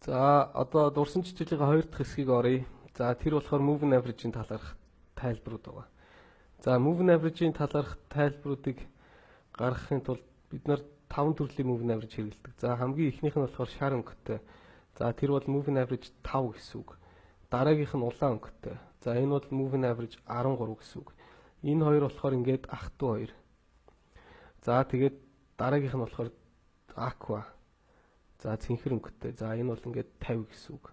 За одоо дурсан чиглэлийн хоёр дахь хэсгийг оръё. За тэр болохоор moving average-ийн талаарх тайлбарууд байгаа. За moving average-ийн талаарх тайлбаруудыг гаргахын тулд бид нар 5 төрлийн moving average хэрэглэдэг. За хамгийн ихнийх нь болохоор шар өнгөтэй. За тэр бол moving average 5 гэсэн үг. Дараагийнх нь улаан өнгөтэй. За энэ бол moving average 13 гэсэн үг. Энэ хоёр болохоор ингээд ах トゥ хоёр. За тэгээд дараагийнх нь болохоор aqua. За цэнхэр өнгөтэй. За энэ бол ингээд 50 гэсэн үг.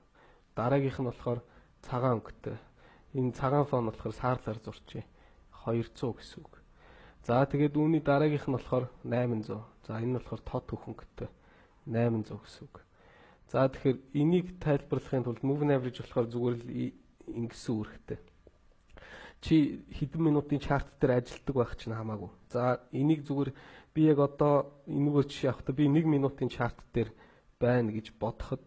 Дараагийнх нь болохоор цагаан өнгөтэй. Энэ цагаан фон болохоор саарлаар зурчээ. 200 гэсэн үг. За тэгээд үүний дараагийнх нь болохоор 800. За энэ нь болохоор тод хөх өнгөтэй. 800 гэсэн үг. За тэгэхээр энийг тайлбарлахын тулд moving average болохоор зүгээр л ингэсэн үүрэгтэй. Чи хэдэн минутын чарт дээр ажилладаг байх чинь хамаагүй. За энийг зүгээр би яг одоо энэгээр жишээ авахдаа би 1 минутын чарт дээр байна гэж бодоход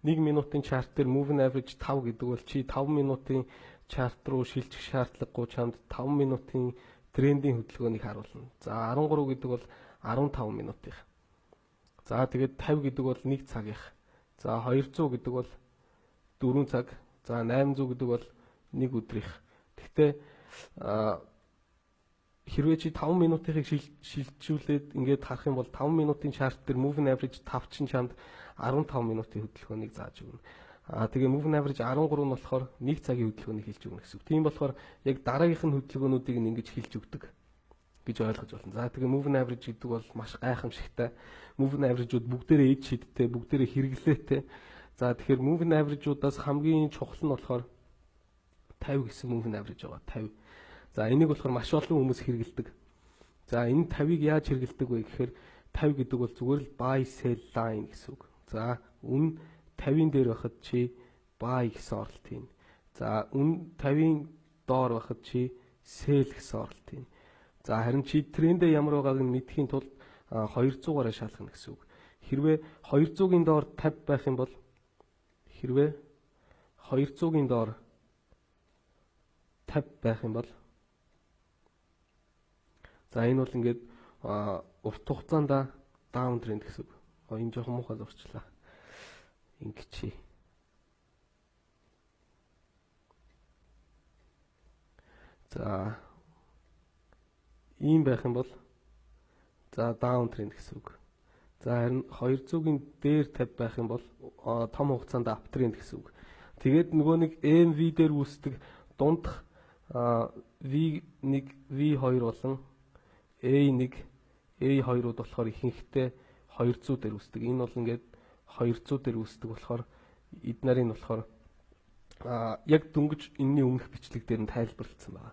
1 минутын чарт дээр moving average 5 гэдэг бол чи 5 минутын чарт руу шилжих шаардлагагүй чамд 5 минутын трендing хөдөлгөөнийг харуулна. За 13 гэдэг бол 15 минутын. За тэгээд 50 гэдэг бол 1 цагийнх. За 200 гэдэг бол 4 цаг. За 800 гэдэг бол 1 өдрийнх. Гэхдээ хэрвээ чи 5 минутыг шилжүүлээд ингээд харах юм бол 5 минутын чарт дээр moving average 5 чинь чамд 15 минутын хөдөлгөөнийг зааж өгнө. Тэгээ moving average 13 нь болохоор 1 цагийн хөдөлгөөнийг хэлж өгнө гэсэн үг. Тийм болохоор яг дараагийнх нь хөдөлгөөнүүдийг ингэж хэлж өгдөг гэж ойлгож байна. За тэгээ moving average гэдэг бол маш гайхамшигтай. Moving average-ууд бүгдээрээ эд шидтэй, бүгдээрээ хэрэглээтэй. За тэгэхээр moving average-уудаас хамгийн чухал нь болохоор 50 гэсэн moving average байгаа. 50. За энийг болохоор маш олон хүмүүс хэрэглэдэг. За энэ 50-ыг яаж хэрэглэдэг вэ гэхээр 50 гэдэг бол зүгээр л buy sell line гэсэн үг. За үн 50-ын дээр байхад чи buy гэсэн оролт хийн. За үн 50-ын доор байхад чи sell гэсэн оролт хийн. За харин чи трендээ ямар байгааг нь мэдхийн тулд 200-аараа шалгана гэсэн үг. Хэрвээ 200-ийн доор 50 байх юм бол хэрвээ 200-ийн доор 50 байх юм бол за энэ бол ингээд урт хугацаанд даун тренд гэсэн үг. Энэ жоохон муухай зурчлаа. Ингэчи. За ийм байх юм бол за даун тренд гэсэн үг. За харин 200-ийн дээр 50 байх юм бол том хугацаанд ап тренд гэсэн үг. Тэгээд нөгөө нэг MV дээр үүсдэг дундх V1, V2 болон A1, A2-ууд болохоор ихэнхдээ 200 дээр үүсдэг. Энэ бол ингээд 200 дээр үүсдэг болохоор эд нарын болохоор яг дөнгөж энэний өмнөх бичлэг дээр нь тайлбарлагдсан байна.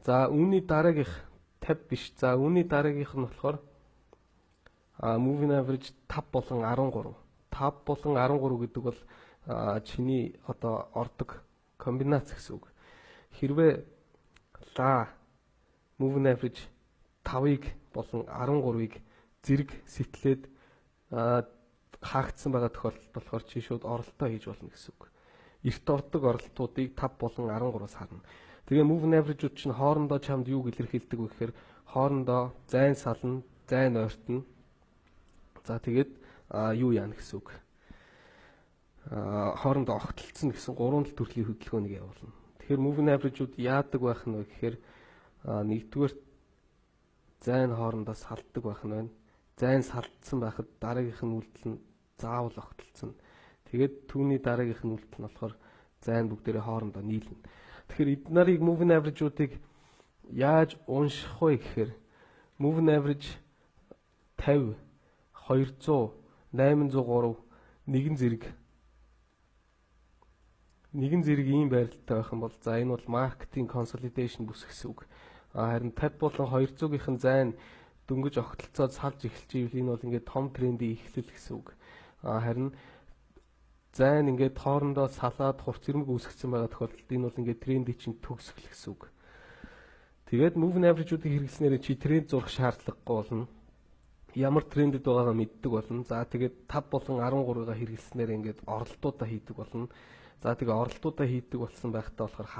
За үүний дараагийнх 50 биш. За үүний дараагийнх нь болохоор moving average 5 болон 13. 5 болон 13 гэдэг бол чиний одоо ордог комбинац гэсэн үг. Хэрвээ moving average 5-ыг болон 13-ыг зэрэг сэтлээд хаагдсан байгаа тохиолдолд болохоор чи шууд оролтоо хийж болно гэсэн үг. Эрт ордог оролтуудыг 5 болон 13-аас харна. Тэгээ moving average-ууд чинь хоорондоо чамд юуг илэрхийлдэг вэ гэхээр хоорондоо зайн сална, зайн ойртно. За тэгээд юу яана гэсэн үг. Хоорондоо огтлцсон гэсэн 3 төрлийн хөдөлгөөнийг явуулна. Тэгэхээр moving average-ууд яадаг байх нь вэ гэхээр нэгдүгээр зайн хоорондоо салддаг байх нь байна. Зайн салдсан байхад дараагийнх нь үйлдэл нь заавал огтлцсон. Тэгээд түүний дараагийнх нь үйлдэл нь болохоор зайн бүгдээрээ хоорондоо нийлнэ. Тэгэхээр эд нарыг moving average-уудыг яаж унших вэ гэхээр moving average 50, 200, 803 нэгэн зэрэг ийм байралтай байх юм бол за энэ бол marketing consolidation бүс гэсэн үг. Харин 50 болон 200-ийн зайн дөнгөж огтлцоод салж эхэлж ивэл энэ бол ингээд том трендийн эхлэл гэсэн үг. Харин зайн ингээд хоорондоо салаад хурц ирмэг үүсгэсэн байгаа тохиолдолд энэ бол ингээд трендийн чинь төгсгөл гэсэн үг. Тэгээд moving average-уудыг хэрэглэснээр чи тренд зурх шаардлагагүй болно. Ямар трендэд байгаагаа мэддэг болно. За тэгээд 5 болон 13-ыг хэрэглэснээр ингээд оролтуудаа хийдэг болно. За тэгээ оролтуудаа хийдэг болсон байхдаа болохоор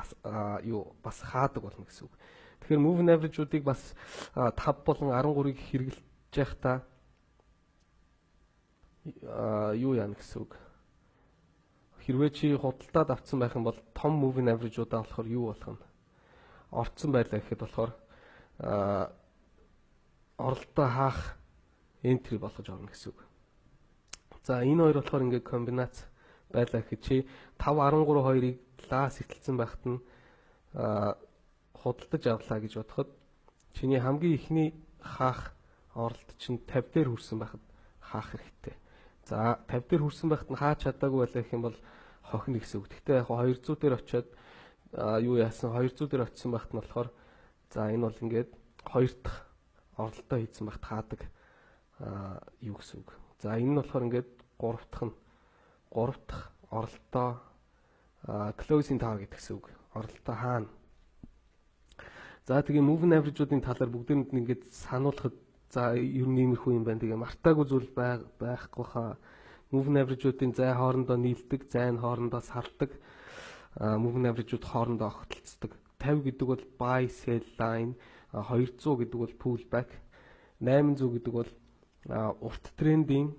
бас хаадаг болно гэсэн үг. Тэгэхээр moving average-уудыг бас 5 болон 13-ыг хэрэглэж байхдаа юу яана гэсэн үг. хэрвээ чи худалдаад авсан байх юм бол том moving average-уудаа болохоор юу болох нь? Орцсон байлаа гэхэд болохоор оролдоо хаах entry болгож орно гэсэн үг. За энэ хоёр болохоор ингээд комбинац байлаа гэхэд чи 5-13-2-ыг лаас эхэлсэн байхад нь худалдаж авлаа гэж бодоход чиний хамгийн ихний хаах оролт чинь 50 дээр хүрсэн байхад хаах хэрэгтэй. За 50 дээр хүрсэн байхад нь хаач чадаагүй байлаа гэх юм бол хохно гэсэн үг. Гэхдээ яг 200 дээр очиод юу яасан 200 дээр очисон байхад нь болохоор за энэ бол ингээд хоёр дахь оролтоо хийсэн байхад хаадаг юу гэсэн үг. За энэ нь болохоор ингээд гурав дахь оролтоо closing target гэсэн үг. Оролтоо хаана. За тэгээ moving average-уудын талаар бүгдээрэнд нь ингээд сануулхад за ер нь иймэрхүү юм байна. Тэгээ мартаагүй зүйл байхгүй хаа. Moving average-уудын зай хоорондоо нийлдэг, зай нь хоорондоо салдаг. Moving average-ууд хоорондоо огтлцдог. 50 гэдэг бол buy sell line, 200 гэдэг бол pullback, 800 гэдэг бол урт трендийн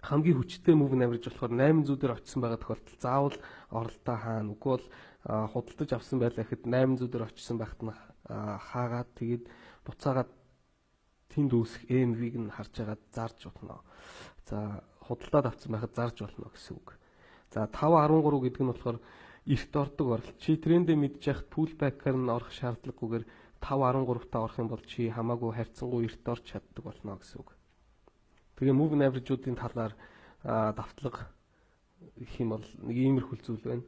хамгийн хүчтэй moving average болохоор 800 дээр очисон байгаа тохиолдолд заавал оролдоо хаана. Үгүй бол худалдаж авсан байлаа гэхэд 800 дээр очисон байхад нь хаагаад тэгээд буцаагаад тэнд үүсэх MV-г нь харж агаад зарж болно. За худалдаад авсан байхад зарж болно гэсэн үг. За 5.13 гэдэг нь болохоор эрт ордог оролт. Чи трендээ мэдж яхад pullback-аар нь орох шаардлагагүйгээр 5.13 та орох юм бол чи хамаагүй харьцангуй эрт орж чаддаг болно гэсэн үг. Тэгээ moving average-уудын талаар давтлага гэх юм бол нэг иймэрхүү зүйл байна.